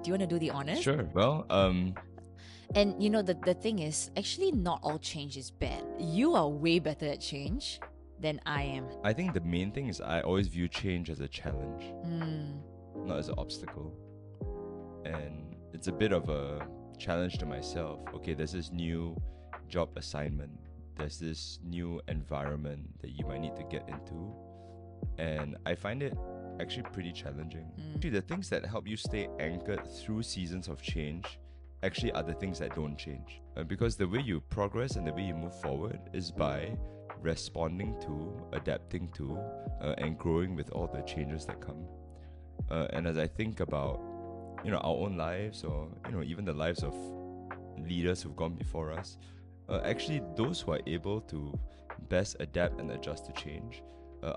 Do you want to do the honors? Sure. Well, And the thing is, actually, not all change is bad. You are way better at change than I am. I think the main thing is I always view change as a challenge, not as an obstacle. And it's a bit of a challenge to myself. Okay, there's this new job assignment, there's this new environment that you might need to get into. And I find it actually pretty challenging. Actually, the things that help you stay anchored through seasons of change actually are the things that don't change. Because the way you progress and the way you move forward is by responding to, adapting to, and growing with all the changes that come. And as I think about, our own lives, or even the lives of leaders who've gone before us, actually those who are able to best adapt and adjust to change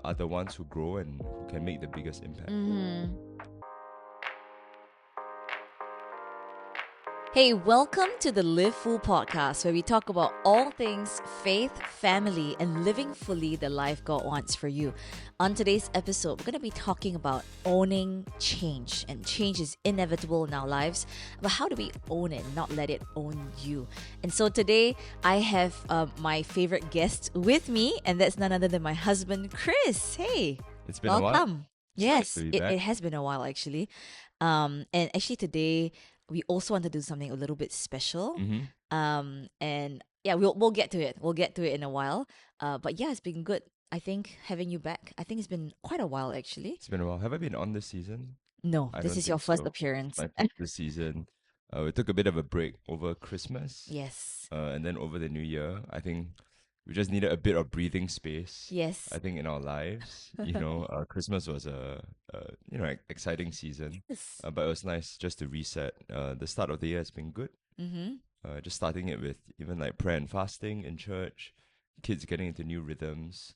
are the ones who grow and who can make the biggest impact. Hey, welcome to the Live Full podcast, where we talk about all things faith, family, and living fully the life God wants for you. On today's episode, we're going to be talking about owning change. And change is inevitable in our lives, but how do we own it, not let it own you? And so today, I have my favorite guest with me, and that's none other than my husband, Chris. Hey, It's been a while. welcome. Yes, to be back. it has been a while actually. And actually today we also want to do something a little bit special. And yeah, we'll get to it. We'll get to it in a while. But yeah, it's been good. I think having you back. I think it's been quite a while actually. It's been a while. Have I been on this season? No, I this don't is your think first so. appearance. My first this season. We took a bit of a break over Christmas. Yes. And then over the New Year. I think we just needed a bit of breathing space. Yes. I think in our lives, Christmas was a exciting season. Yes. But it was nice just to reset. The start of the year has been good. Just starting it with even like prayer and fasting in church, kids getting into new rhythms.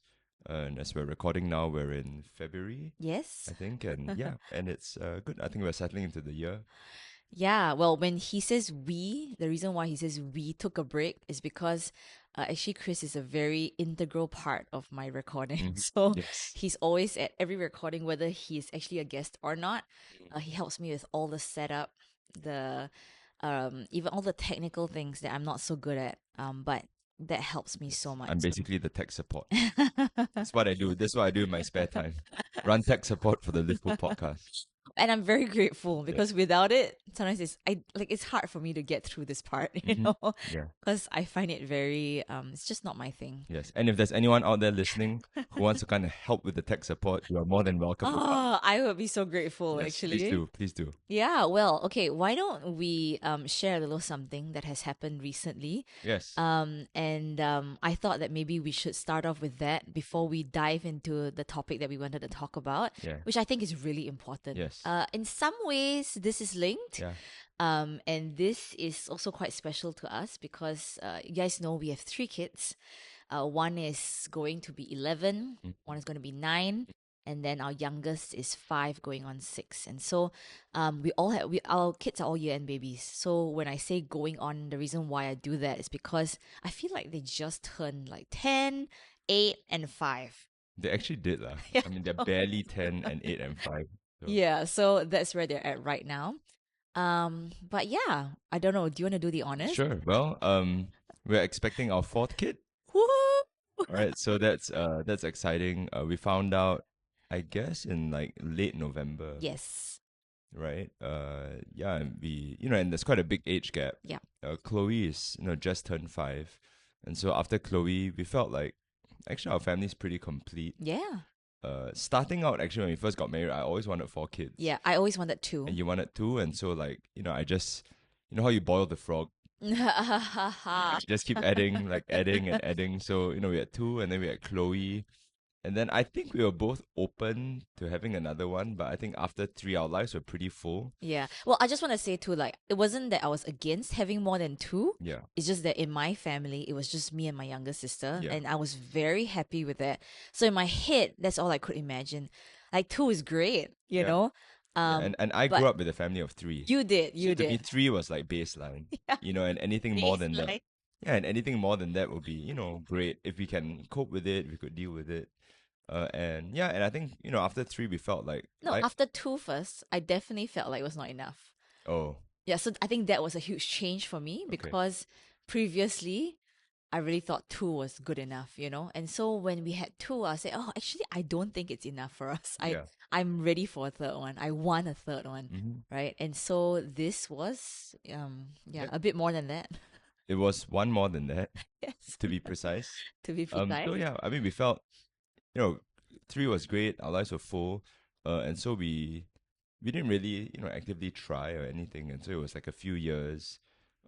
And as we're recording now, we're in February, Yes. I think. And yeah, and it's good. I think we're settling into the year. Yeah, well, when he says we, the reason why he says we took a break is because actually Chris is a very integral part of my recording. So Yes. he's always at every recording, whether he's actually a guest or not. He helps me with all the setup, the even all the technical things that I'm not so good at. But that helps me so much. I'm basically the tech support. That's what I do. That's what I do in my spare time. Run tech support for the Liverpool podcast. And I'm very grateful because without it, sometimes it's hard for me to get through this part, Yeah. because I find it very it's just not my thing. Yes. And if there's anyone out there listening who wants to kind of help with the tech support, you are more than welcome. Oh, I would be so grateful, Yes, actually. Please do. Yeah, well, okay, why don't we share a little something that has happened recently? Yes. And I thought that maybe we should start off with that before we dive into the topic that we wanted to talk about, Yeah. which I think is really important. Yes. In some ways, this is linked. Yeah. And this is also quite special to us because you guys know we have 3 kids. One is going to be 11, one is going to be 9, and then our youngest is 5 going on 6. And so our kids are all year-end babies. So when I say going on, the reason why I do that is because I feel like they just turned like 10, 8, and 5. They actually did. Yeah. I mean, they're barely 10 and 8 and 5. So. Yeah, so that's where they're at right now. But yeah, I don't know. Do you want to do the honors? Sure. Well, we're expecting our 4th kid. Woo! All right. So that's exciting. We found out, I guess, in like late November. Yes. Right. Yeah. And we, and there's quite a big age gap. Yeah. Chloe is, just turned 5, and so after Chloe, we felt like actually our family's pretty complete. Yeah. Starting out, actually, when we first got married, I always wanted 4 kids. Yeah, I always wanted 2. And you wanted 2, and so like, I just, how you boil the frog? You just keep adding, like adding and adding. So, we had 2, and then we had Chloe. And then I think we were both open to having another one, but I think after 3, our lives were pretty full. Yeah. Well, I just want to say too, like, it wasn't that I was against having more than 2. Yeah. It's just that in my family, it was just me and my younger sister, Yeah. and I was very happy with that. So in my head, that's all I could imagine. Like 2 is great, you Yeah. know. And I but grew up with a family of 3. You did. So to me, 3 was like baseline. Yeah. And anything more than that. Baseline. Yeah, and anything more than that would be, great if we can cope with it, if we could deal with it. And I think, after 3 we felt like No, after 2 first, I definitely felt like it was not enough. Oh, Yeah, so I think that was a huge change for me okay. because previously I really thought two was good enough, And so when we had two, I said, "Oh, actually, I don't think it's enough for us. Yeah. I'm ready for a third one. I want a third one, Mm-hmm. right?" And so this was, yeah, Yep. a bit more than that. It was one more than that, Yes, to be precise. to be So precise. yeah, I mean, we felt, you know, three was great. Our lives were full, and so we didn't really, actively try or anything. And so it was like a few years.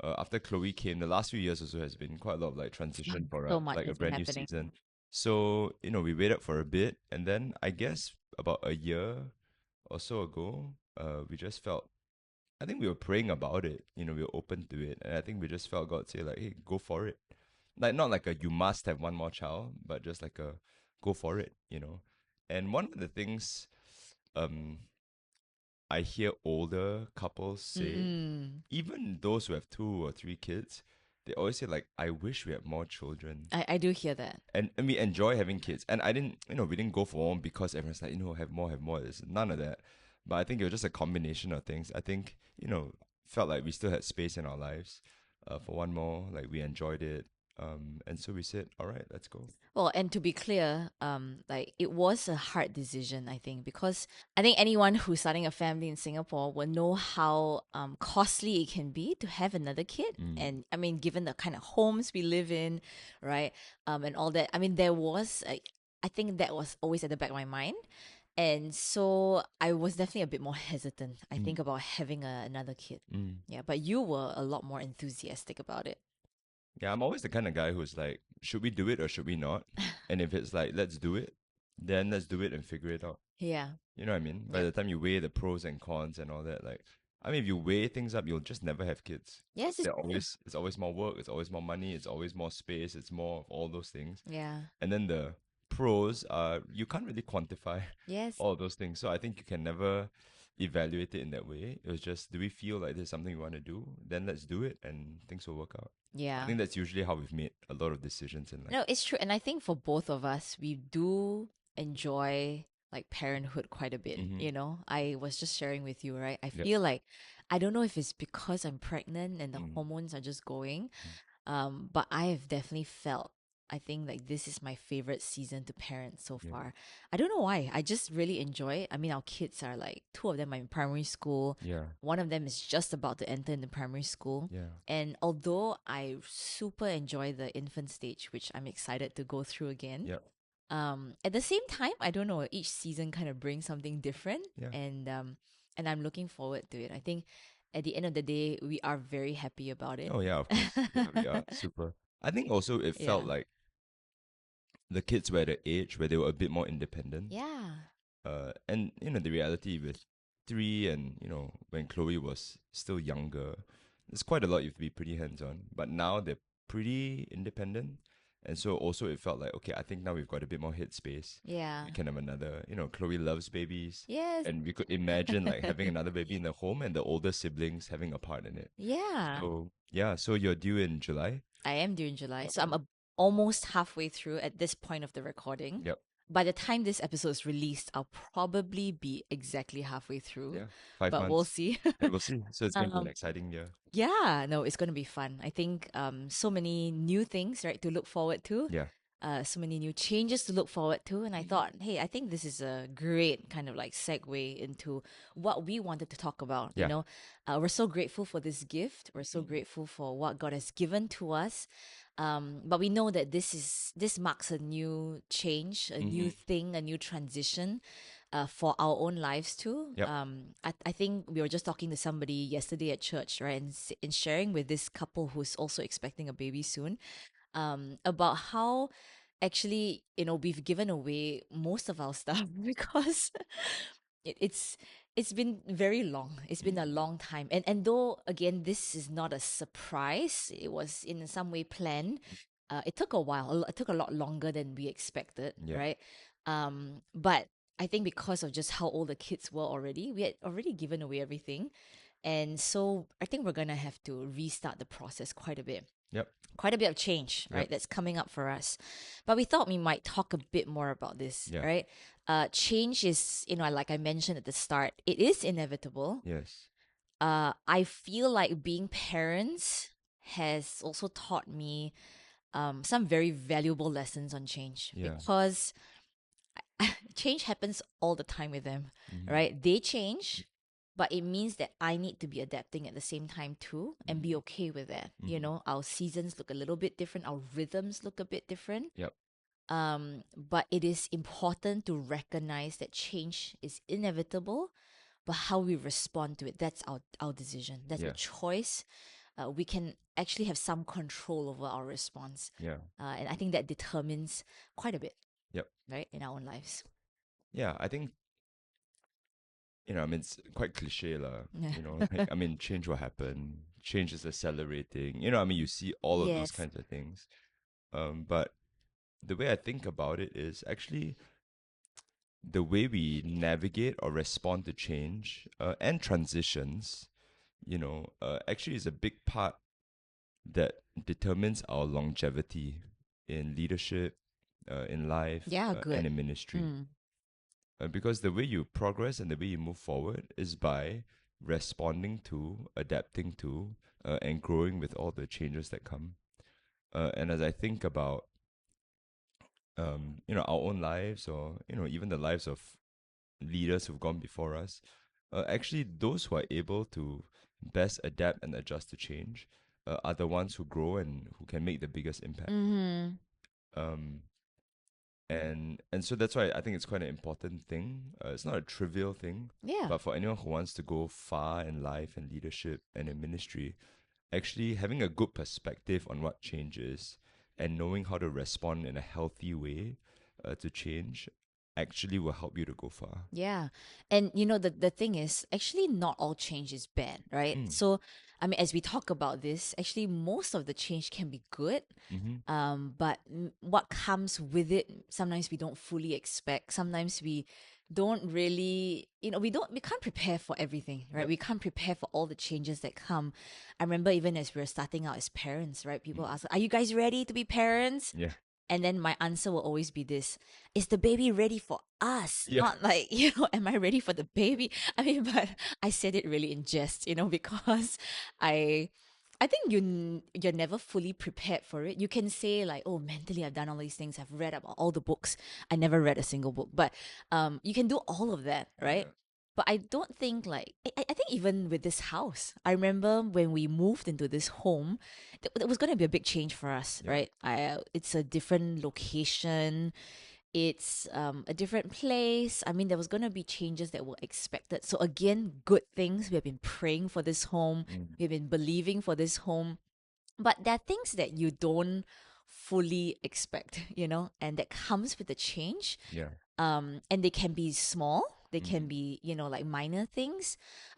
After Chloe came, the last few years also has been quite a lot of like transition for So us, much like a has been brand new happening. season. So, we waited for a bit, and then I guess about a year or so ago, we just felt, I think we were praying about it, we were open to it. And I think we just felt God say, like, hey, go for it. Like, not like a you must have one more child, but just like a go for it. And one of the things um I hear older couples say, Mm, even those who have 2 or 3 kids, they always say, like, I wish we had more children. I do hear that. And we enjoy having kids. And I didn't, we didn't go for one because everyone's like, have more. There's none of that. But I think it was just a combination of things. I think, felt like we still had space in our lives for one more. Like, we enjoyed it. And so we said, all right, let's go. Well, and to be clear, like it was a hard decision, I think, because I think anyone who's starting a family in Singapore will know how costly it can be to have another kid. Mm, And I mean, given the kind of homes we live in, right, and all that. I mean, I think that was always at the back of my mind. And so I was definitely a bit more hesitant, I mm, think, about having another kid. mm. Yeah, but you were a lot more enthusiastic about it. Yeah, I'm always the kind of guy who's like, should we do it or should we not? And if it's like, let's do it, then let's do it and figure it out. Yeah. You know what I mean? By Yep. the time you weigh the pros and cons and all that, like, I mean, if you weigh things up, you'll just never have kids. Yes, it's true. It's always more work, it's always more money, it's always more space, it's more of all those things. Yeah. And then the pros are, you can't really quantify Yes. all those things. So I think you can never evaluate it in that way. It was just, do we feel like there's something we want to do? Then let's do it and things will work out. I Yeah. think that's usually how we've made a lot of decisions in life. No, it's true. And I think for both of us, we do enjoy like parenthood quite a bit. Mm-hmm. I was just sharing with you, right? I Yep. feel like I don't know if it's because I'm pregnant and the Mm. hormones are just going, Mm. but I have definitely felt. I think like this is my favorite season to parent so Yeah. far. I don't know why. I just really enjoy it. I mean, our kids are like two of them are in primary school. Yeah. One of them is just about to enter into primary school. Yeah. And although I super enjoy the infant stage, which I'm excited to go through again, Yep. at the same time, I don't know, each season kind of brings something different, Yeah. and I'm looking forward to it. I think at the end of the day, we are very happy about it. Oh yeah, of course. Yeah, we are super. I think also it Yeah. felt like the kids were at the age where they were a bit more independent. Yeah. And the reality with three and when Chloe was still younger, there's quite a lot you have to be pretty hands on. But now they're pretty independent. And so also it felt like, okay, I think now we've got a bit more headspace. Yeah. We can have another, Chloe loves babies. Yes. And we could imagine like having another baby in the home and the older siblings having a part in it. Yeah. So yeah, so you're due in July. I am due in July. So I'm almost halfway through at this point of the recording. Yep. By the time this episode is released, I'll probably be exactly halfway through. Yeah. 5 months. But we'll see. Yeah, we'll see. So it's going to be an Um, exciting year. yeah, no, it's going to be fun. I think so many new things, right, to look forward to. Yeah. So many new changes to look forward to. And I thought, hey, I think this is a great kind of like segue into what we wanted to talk about. Yeah. We're so grateful for this gift. We're so grateful for what God has given to us. But we know that this marks a new change, a new thing, a new transition for our own lives too. Yep. I think we were just talking to somebody yesterday at church, right, and sharing with this couple who's also expecting a baby soon, about how actually we've given away most of our stuff because it's been very long. It's been a long time, and though again this is not a surprise, it was in some way planned. It took a while. It took a lot longer than we expected, Yeah. right? But I think because of just how old the kids were already, we had already given away everything, and so I think we're gonna have to restart the process quite a bit. Yep. Quite a bit of change, right? Yep. That's coming up for us. But we thought we might talk a bit more about this, Yeah. right? Change is, like I mentioned at the start, it is inevitable. Yes. I feel like being parents has also taught me some very valuable lessons on change, Yeah. because change happens all the time with them, Mm-hmm. right? They change, but it means that I need to be adapting at the same time too, and be okay with that. You Mm-hmm. know, our seasons look a little bit different, our rhythms look a bit different. Yep. But it is important to recognize that change is inevitable, but how we respond to it, that's our decision. That's a Yeah. choice. We can actually have some control over our response. Yeah. And I think that determines quite a bit, Yep. right, in our own lives. Yeah. I think, I mean, it's quite cliche, lah. Yeah. Like, I mean, change will happen. Change is accelerating. I mean, you see all of those Yes. kinds of things. But the way I think about it is actually the way we navigate or respond to change and transitions, actually is a big part that determines our longevity in leadership, in life, Yeah, and good. in ministry. Mm. Because the way you progress and the way you move forward is by responding to, adapting to, and growing with all the changes that come. And as I think about, our own lives, or even the lives of leaders who've gone before us, actually those who are able to best adapt and adjust to change are the ones who grow and who can make the biggest impact. Mm-hmm. Um, and so that's why I think it's quite an important thing. It's not a trivial thing, Yeah. but for anyone who wants to go far in life and leadership and in ministry, actually having a good perspective on what change is and knowing how to respond in a healthy way to change actually will help you to go far. Yeah. And the thing is, actually not all change is bad, right? Mm. So I mean, as we talk about this, actually most of the change can be good. Mm-hmm. But what comes with it, sometimes we don't fully expect. Sometimes we don't really, we can't prepare for everything, right? Yep. We can't prepare for all the changes that come. I remember even as we were starting out as parents, right? People ask, "Are you guys ready to be parents?" Yeah. And then my answer will always be this: is the baby ready for us? Yeah. Not like, am I ready for the baby? I mean, but I said it really in jest, because I think you're never fully prepared for it. You can say like, oh, mentally I've done all these things. I've read about all the books. I never read a single book, but you can do all of that, right? Yeah. But I don't think like I think even with this house, I remember when we moved into this home, it was going to be a big change for us, Yeah. right? It's a different location, it's a different place. I mean, there was going to be changes that were expected. So again, good things. We have been praying for this home. Mm. We've been believing for this home. But there are things that you don't fully expect, and that comes with the change. Yeah. And they can be small. They can Mm-hmm. be, like minor things.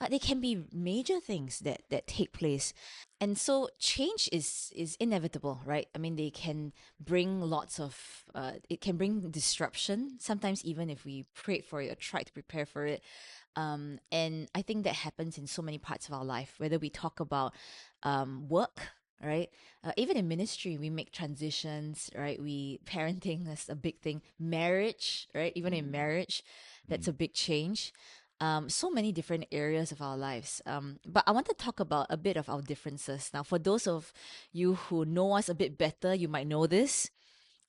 They can be major things that take place. And so change is inevitable, right? I mean, they can bring lots of, it can bring disruption. Sometimes even if we prayed for it or tried to prepare for it. And I think that happens in so many parts of our life, whether we talk about work, right? Even in ministry, we make transitions, right? Parenting is a big thing. Marriage, right? Even in marriage, that's a big change. So many different areas of our lives. But I want to talk about a bit of our differences. Now, for those of you who know us a bit better, you might know this.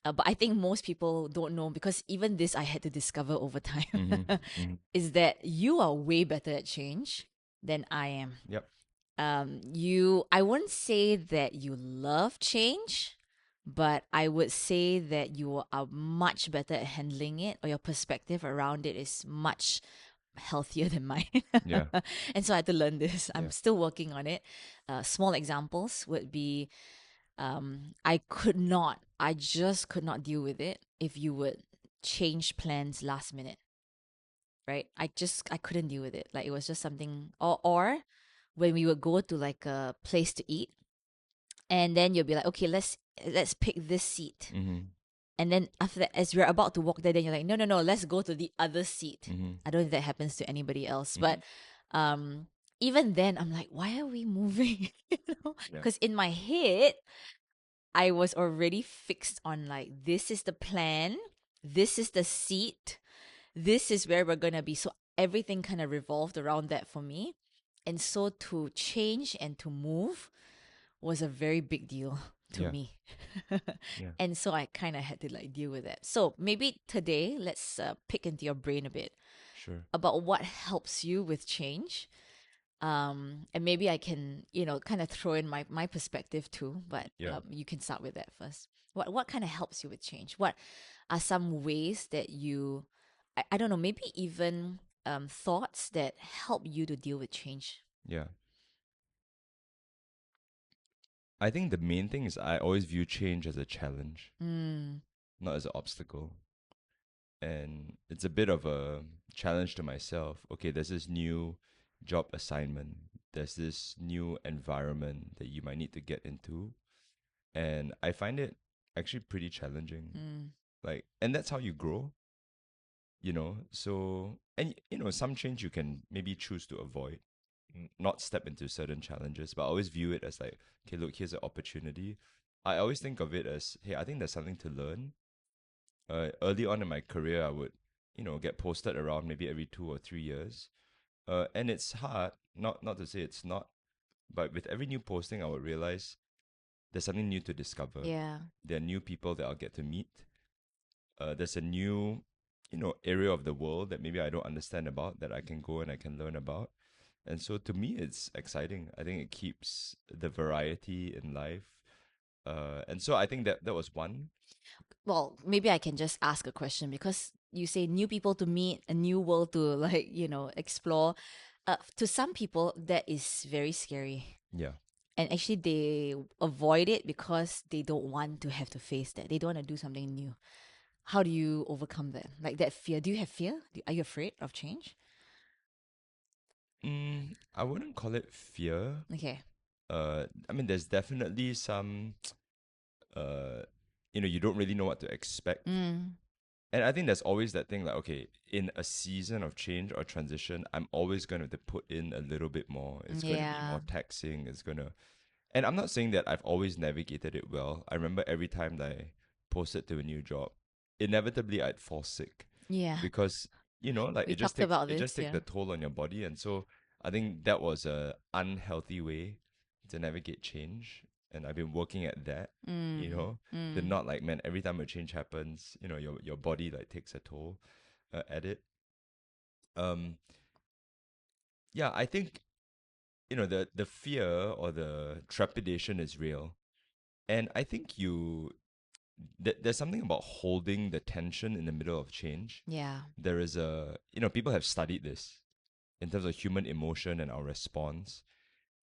But I think most people don't know, because even this I had to discover over time, Mm-hmm. Mm-hmm. is that you are way better at change than I am. Yep. I wouldn't say that you love change, but I would say that you are much better at handling it, or your perspective around it is much healthier than mine. Yeah. And so I had to learn this. Yeah. I'm still working on it. Small examples would be, I just could not deal with it if you would change plans last minute, right? I couldn't deal with it. Like, it was just something, or when we would go to like a place to eat, and then you'll be like, okay, let's pick this seat. Mm-hmm. And then after that, as we're about to walk there, then you're like, no, no, no, let's go to the other seat. Mm-hmm. I don't know if that happens to anybody else, Mm-hmm. but even then, I'm like, why are we moving? Yeah. Because in my head, I was already fixed on like, this is the plan, this is the seat, this is where we're gonna be. So everything kind of revolved around that for me. And so to change and to move was a very big deal to Yeah. me. Yeah. And so I kind of had to like deal with that. So maybe today, let's pick into your brain a bit Sure. about what helps you with change. And maybe I can, kind of throw in my perspective too, but Yeah. you can start with that first. What kind of helps you with change? What are some ways that I don't know, maybe even thoughts that help you to deal with change? Yeah. I think the main thing is I always view change as a challenge, Mm, not as an obstacle. And it's a bit of a challenge to myself. Okay, there's this new job assignment, there's this new environment that you might need to get into. And I find it actually pretty challenging. mm, Like, and that's how you grow, you know? So, and some change you can maybe choose to avoid, not step into certain challenges, but I always view it as like, okay, look, here's an opportunity. I always think of it as, hey, I think there's something to learn. Early on in my career, I would, get posted around maybe every 2 or 3 years. And it's hard, not to say it's not, but with every new posting, I would realize there's something new to discover. yeah. There are new people that I'll get to meet. There's a new, area of the world that maybe I don't understand about that I can go and I can learn about. And so to me, it's exciting. I think it keeps the variety in life. And so I think that was one. Well, maybe I can just ask a question because you say new people to meet, a new world to like, explore. To some people, that is very scary. Yeah. And actually, they avoid it because they don't want to have to face that. They don't want to do something new. How do you overcome that? Like that fear? Do you have fear? Are you afraid of change? I wouldn't call it fear. Okay. I mean, there's definitely some, uh, you don't really know what to expect. Mm, And I think there's always that thing like, okay, in a season of change or transition, I'm always going to have to put in a little bit more. It's going to be yeah. more taxing. It's going to, and I'm not saying that I've always navigated it well. I remember every time that I posted to a new job, inevitably I'd fall sick Yeah. because, like We it just talked takes, about it just this. takes Yeah. the toll on your body. And so I think that was a unhealthy way to navigate change. And I've been working at that, you Mm, know, to mm, not like, man, every time a change happens, your body like takes a toll at it. Um, yeah, I think, the fear or the trepidation is real. And I think there's something about holding the tension in the middle of change. yeah. There is people have studied this in terms of human emotion and our response.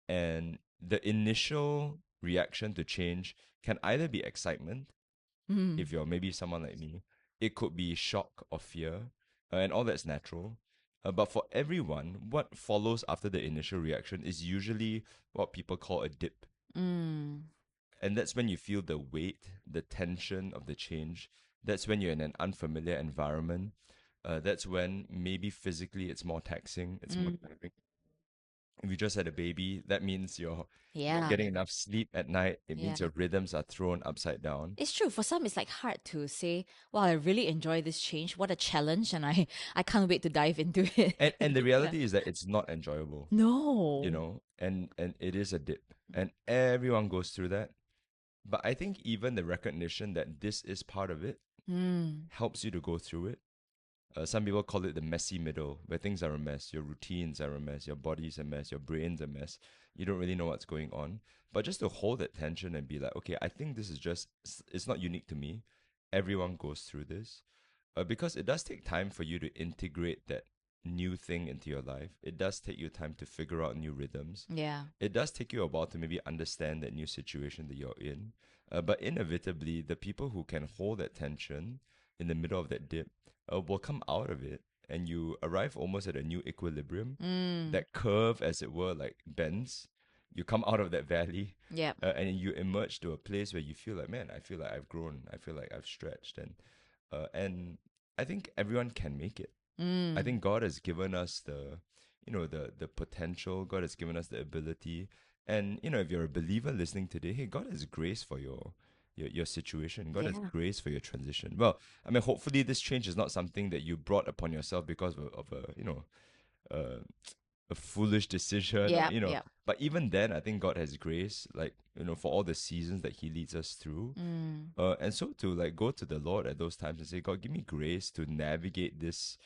And the initial reaction to change can either be excitement, Mm, if you're maybe someone like me, it could be shock or fear, and all that's natural. But for everyone, what follows after the initial reaction is usually what people call a dip. mm, And that's when you feel the weight, the tension of the change. That's when you're in an unfamiliar environment. That's when maybe physically it's more taxing, it's more mm. tiring. If you just had a baby, that means you're not Yeah. getting enough sleep at night. It Yeah. means your rhythms are thrown upside down. It's true. For some, it's like hard to say, wow, I really enjoy this change. What a challenge. And I can't wait to dive into it. And the Yeah. reality is that it's not enjoyable, No. and it is a dip. And everyone goes through that. But I think even the recognition that this is part of it Mm, helps you to go through it. Some people call it the messy middle, where things are a mess, your routines are a mess, your body's a mess, your brain's a mess. You don't really know what's going on. But just to hold that tension and be like, okay, I think this is just, it's not unique to me. Everyone goes through this. Because it does take time for you to integrate that new thing into your life. It does take you time to figure out new rhythms. yeah. It does take you a while to maybe understand that new situation that you're in. But inevitably, the people who can hold that tension in the middle of that dip will come out of it, and you arrive almost at a new equilibrium. Mm, That curve, as it were, like bends. You come out of that valley, yep. and you emerge to a place where you feel like, man, I feel like I've grown. I feel like I've stretched, and I think everyone can make it. I Mm, think God has given us the potential. God has given us the ability. And if you're a believer listening today, hey, God has grace for your situation. God has yeah. grace for your transition. Well, I mean, hopefully this change is not something that you brought upon yourself because of a a foolish decision, or Yeah, yeah. but even then I think God has grace, like, for all the seasons that he leads us through. Mm, And so to like go to the Lord at those times and say, God, give me grace to navigate this,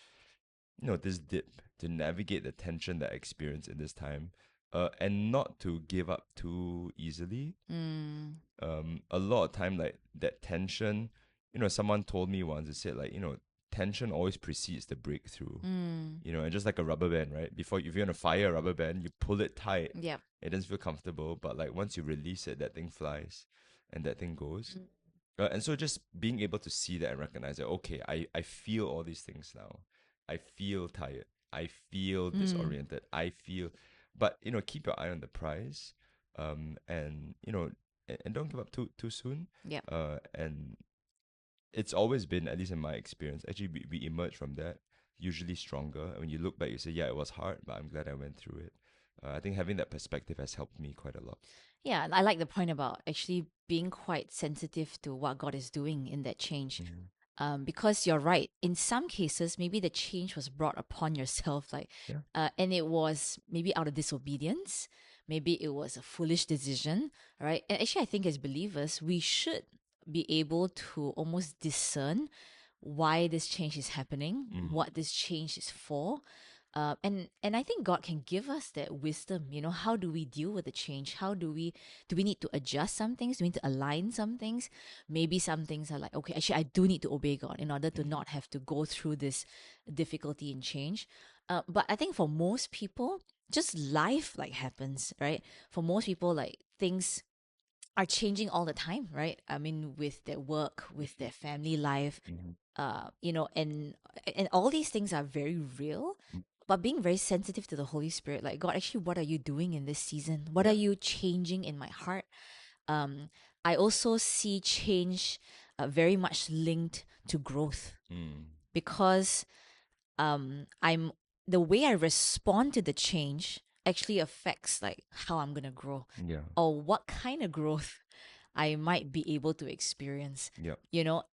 this dip, to navigate the tension that I experience in this time, and not to give up too easily. mm, A lot of time, like that tension, someone told me once, it said, like, tension always precedes the breakthrough. mm. And just like a rubber band, right? Before, if you're gonna fire a rubber band, you pull it tight. Yep. It doesn't feel comfortable, but like once you release it, that thing flies, and that thing goes. Mm. And so just being able to see that and recognize that, okay, I feel all these things now. I feel tired. I feel Mm. disoriented. I feel, but keep your eye on the prize, and and don't give up too soon. Yep. And it's always been, at least in my experience, actually we emerge from that usually stronger. And when you look back, you say, yeah, it was hard, but I'm glad I went through it. I think having that perspective has helped me quite a lot. Yeah, I like the point about actually being quite sensitive to what God is doing in that change. Mm-hmm. Because you're right. In some cases, maybe the change was brought upon yourself, like, Yeah. and it was maybe out of disobedience. Maybe it was a foolish decision, right? And actually, I think as believers, we should be able to almost discern why this change is happening, Mm. what this change is for. And I think God can give us that wisdom. How do we deal with the change? How do we need to adjust some things? Do we need to align some things? Maybe some things are like, okay, actually, I do need to obey God in order to not have to go through this difficulty and change. But I think for most people, just life like happens, right? For most people, like things are changing all the time, right? I mean, with their work, with their family life, Mm-hmm. and all these things are very real. But being very sensitive to the Holy Spirit, like, God, actually, what are you doing in this season? What are Yeah. you changing in my heart? um, I also see change very much linked to growth, Mm. because I'm the way I respond to the change actually affects like how I'm gonna grow, Yeah. or what kind of growth I might be able to experience. Yeah.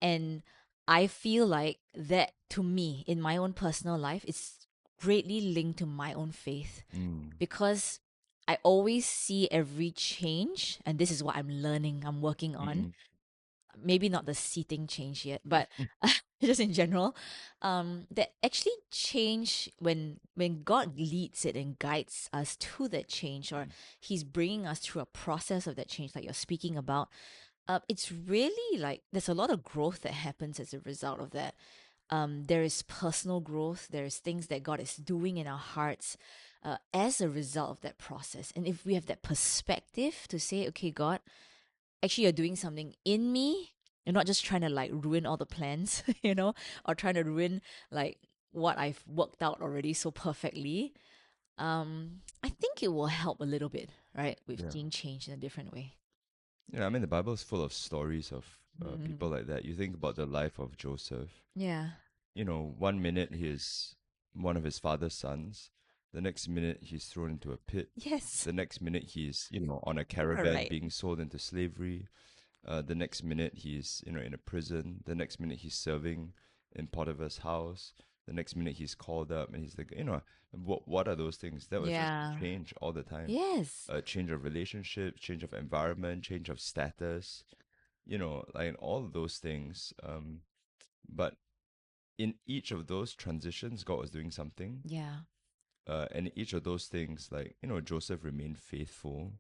And I feel like that, to me, in my own personal life, it's greatly linked to my own faith, Mm. because I always see every change, and this is what I'm learning, I'm working on. Mm-mm. Maybe not the seating change yet, but just in general, that actually change, when God leads it and guides us to that change, or He's bringing us through a process of that change, like you're speaking about. It's really like there's a lot of growth that happens as a result of that. There is personal growth. There is things that God is doing in our hearts as a result of that process. And if we have that perspective to say, okay, God, actually, you're doing something in me. You're not just trying to like ruin all the plans, or trying to ruin like what I've worked out already so perfectly. I think it will help a little bit, right, with Yeah. seeing change in a different way. Yeah, I mean, the Bible is full of stories of Mm. people like that. You think about the life of Joseph. Yeah. One minute he's one of his father's sons, the next minute he's thrown into a pit, Yes. the next minute he's, on a All caravan right. being sold into slavery, the next minute he's, in a prison, the next minute he's serving in Potiphar's house, the next minute he's called up and he's like, what are those things? That was just Yeah. change all the time. Yes. Change of relationship, change of environment, change of status, like all of those things. But in each of those transitions, God was doing something. Yeah. And in each of those things, like, Joseph remained faithful.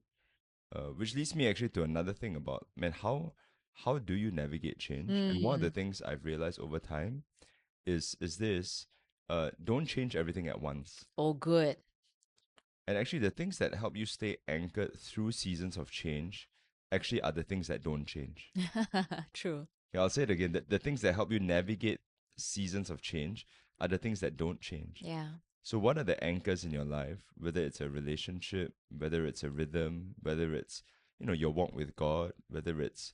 Which leads me actually to another thing about, man, how do you navigate change? And one of the Mm. things I've realized over time is this: don't change everything at once. Oh, good. And actually, the things that help you stay anchored through seasons of change actually are the things that don't change. True. Yeah, I'll say it again. The things that help you navigate seasons of change are the things that don't change. Yeah. So, what are the anchors in your life? Whether it's a relationship, whether it's a rhythm, whether it's your walk with God, whether it's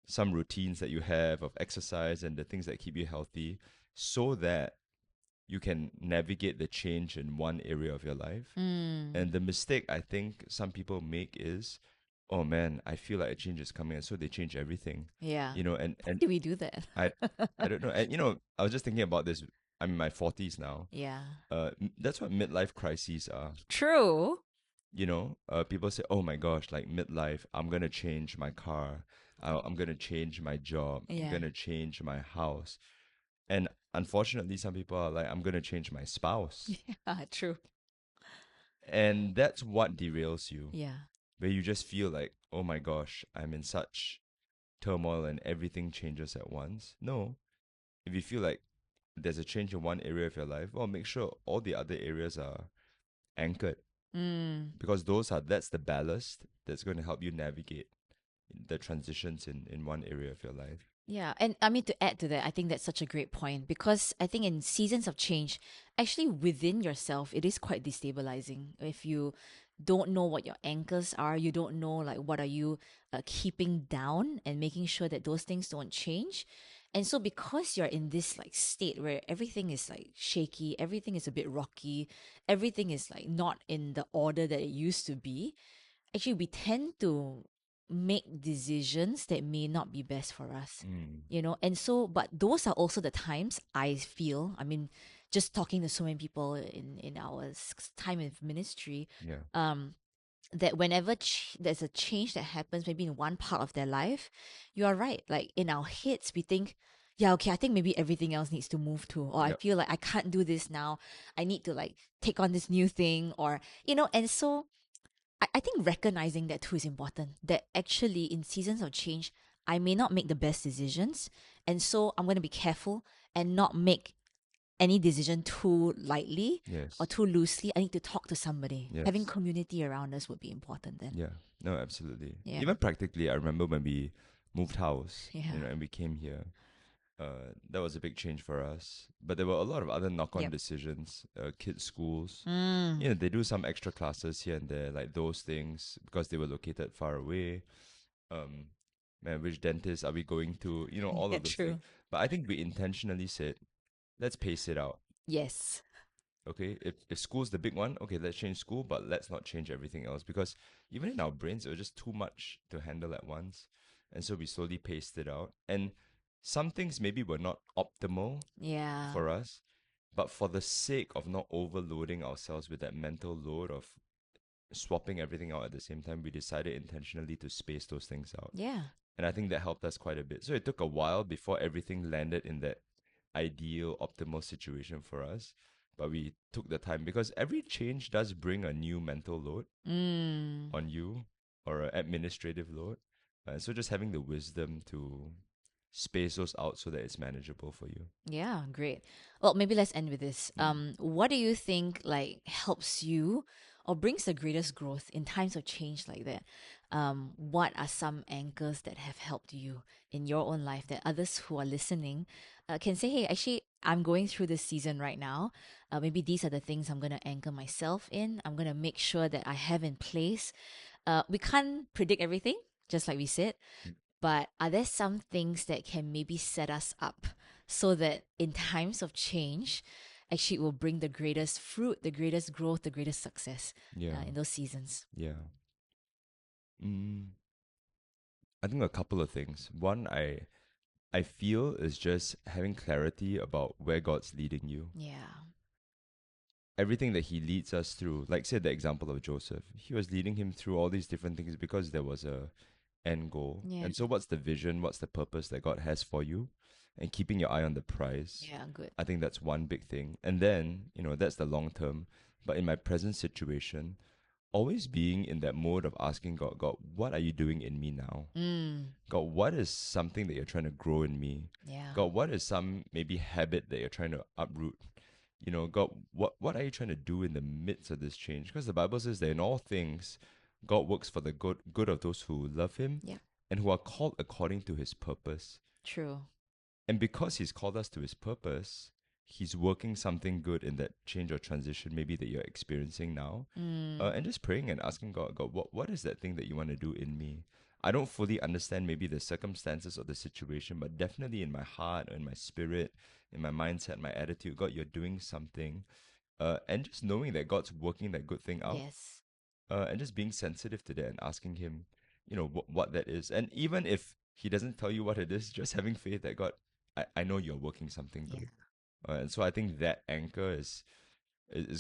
some routines that you have of exercise and the things that keep you healthy, so that you can navigate the change in one area of your life. Mm. And the mistake I think some people make is, oh man, I feel like a change is coming, and so they change everything. Yeah. You know, and Why do we do that? I I don't know. And I was just thinking about this I'm in my 40s now. Yeah. That's what midlife crises are. True. People say, "Oh my gosh, like midlife, I'm gonna change my car. I'm gonna change my job. I'm Yeah. gonna change my house." And unfortunately, some people are like, "I'm gonna change my spouse," Yeah, true. and that's what derails you, Yeah. where you just feel like, "Oh my gosh, I'm in such turmoil and everything changes at once." No, if you feel like there's a change in one area of your life, well, make sure all the other areas are anchored Mm. because that's the ballast that's going to help you navigate the transitions in one area of your life. Yeah, and I mean to add to that, I think that's such a great point because I think in seasons of change, actually within yourself, it is quite destabilizing if you don't know what your anchors are. You don't know like what are you keeping down and making sure that those things don't change. And so because you're in this like state where everything is like shaky, everything is a bit rocky, everything is like not in the order that it used to be, actually we tend to make decisions that may not be best for us, Mm. and so but those are also the times I feel, I mean, just talking to so many people in our time of ministry, Yeah. um that whenever there's a change that happens maybe in one part of their life, you are right, like in our heads we think, yeah, okay, I think maybe everything else needs to move too, or I Yep. feel like I can't do this now, I need to like take on this new thing, or and so I think recognizing that too is important. That actually, in seasons of change, I may not make the best decisions. And so I'm going to be careful and not make any decision too lightly or Yes. too loosely. I need to talk to somebody. Having Yes. community around us would be important then. Yeah. No, absolutely. Yeah. Even practically, I remember when we moved house, Yeah. and we came here. That was a big change for us. But there were a lot of other knock-on Yep. decisions. Kids' schools, Mm. they do some extra classes here and there, like those things, because they were located far away. Um, Man, which dentist are we going to? All Yeah, of those things. true. But I think we intentionally said, let's pace it out. Yes. Okay, if school's the big one, okay, let's change school, but let's not change everything else because even in our brains, it was just too much to handle at once, and so we slowly paced it out. And some things maybe were not optimal Yeah. for us, but for the sake of not overloading ourselves with that mental load of swapping everything out at the same time, we decided intentionally to space those things out. Yeah. And I think that helped us quite a bit. So it took a while before everything landed in that ideal, optimal situation for us. But we took the time because every change does bring a new mental load Mm. on you or an administrative load. So just having the wisdom to space those out so that it's manageable for you. Yeah, great. Well, maybe let's end with this. Mm. What do you think like helps you or brings the greatest growth in times of change like that? What are some anchors that have helped you in your own life that others who are listening can say, hey, actually, I'm going through this season right now. Maybe these are the things I'm going to anchor myself in. I'm going to make sure that I have in place. We can't predict everything, just like we said, but are there some things that can maybe set us up so that in times of change, actually it will bring the greatest fruit, the greatest growth, the greatest success Yeah, in those seasons? yeah. Mm, I think a couple of things. One, I feel is just having clarity about where God's leading you. Yeah. Everything that He leads us through, like say the example of Joseph, He was leading him through all these different things because there was a end goal. Yeah. And so, what's the vision? What's the purpose that God has for you? And keeping your eye on the prize. Yeah, good. I think that's one big thing. And then, that's the long term. But in my present situation, always being in that mode of asking God, God, what are you doing in me now? Mm. God, what is something that you're trying to grow in me? Yeah. God, what is some maybe habit that you're trying to uproot? God, what are you trying to do in the midst of this change? Because the Bible says that in all things, God works for the good of those who love Him Yeah. and who are called according to His purpose. True. And because He's called us to His purpose, He's working something good in that change or transition, maybe that you're experiencing now. Mm. And just praying and asking God, God, what is that thing that you want to do in me? I don't fully understand maybe the circumstances or the situation, but definitely in my heart, in my spirit, in my mindset, my attitude, God, you're doing something. And just knowing that God's working that good thing out, Yes. and just being sensitive to that and asking Him, what that is. And even if He doesn't tell you what it is, just having faith that God, I know you're working something Yeah. good. And so I think that anchor is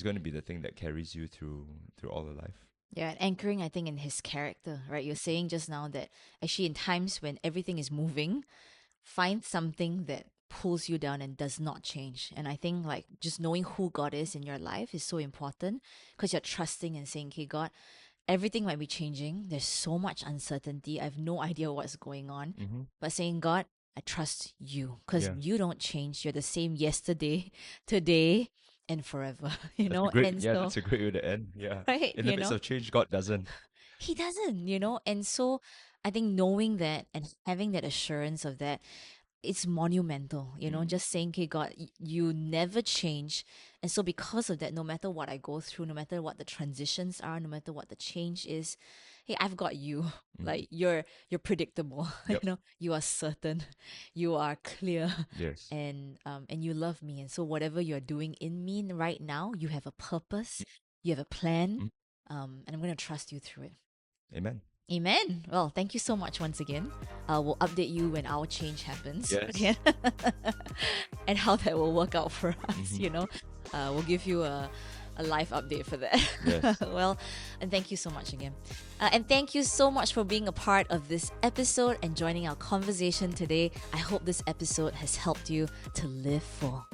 going to be the thing that carries you through all of life. Yeah, and anchoring, I think, in his character, right? You're saying just now that actually, in times when everything is moving, find something that pulls you down and does not change. And I think, like, just knowing who God is in your life is so important because you're trusting and saying, okay, God, everything might be changing. There's so much uncertainty. I have no idea what's going on. Mm-hmm. But saying, God, I trust you because Yeah. you don't change. You're the same yesterday, today, and forever, That's a great, And yeah, so, that's a great way to end. Yeah. right, In the midst of change, God doesn't. he doesn't. And so I think knowing that and having that assurance of that, it's monumental, Mm. just saying, okay, God, you never change. And so because of that, no matter what I go through, no matter what the transitions are, no matter what the change is, hey, I've got you. Mm. Like you're predictable, Yep. you are certain, you are clear, Yes. and you love me. And so whatever you're doing in me right now, you have a purpose, you have a plan, Mm. and I'm gonna trust you through it. Amen. Amen. Well, thank you so much once again. We'll update you when our change happens Yes. again and how that will work out for us, Mhm. We'll give you a live update for that. Yes. Well, and thank you so much again. And thank you so much for being a part of this episode and joining our conversation today. I hope this episode has helped you to live full.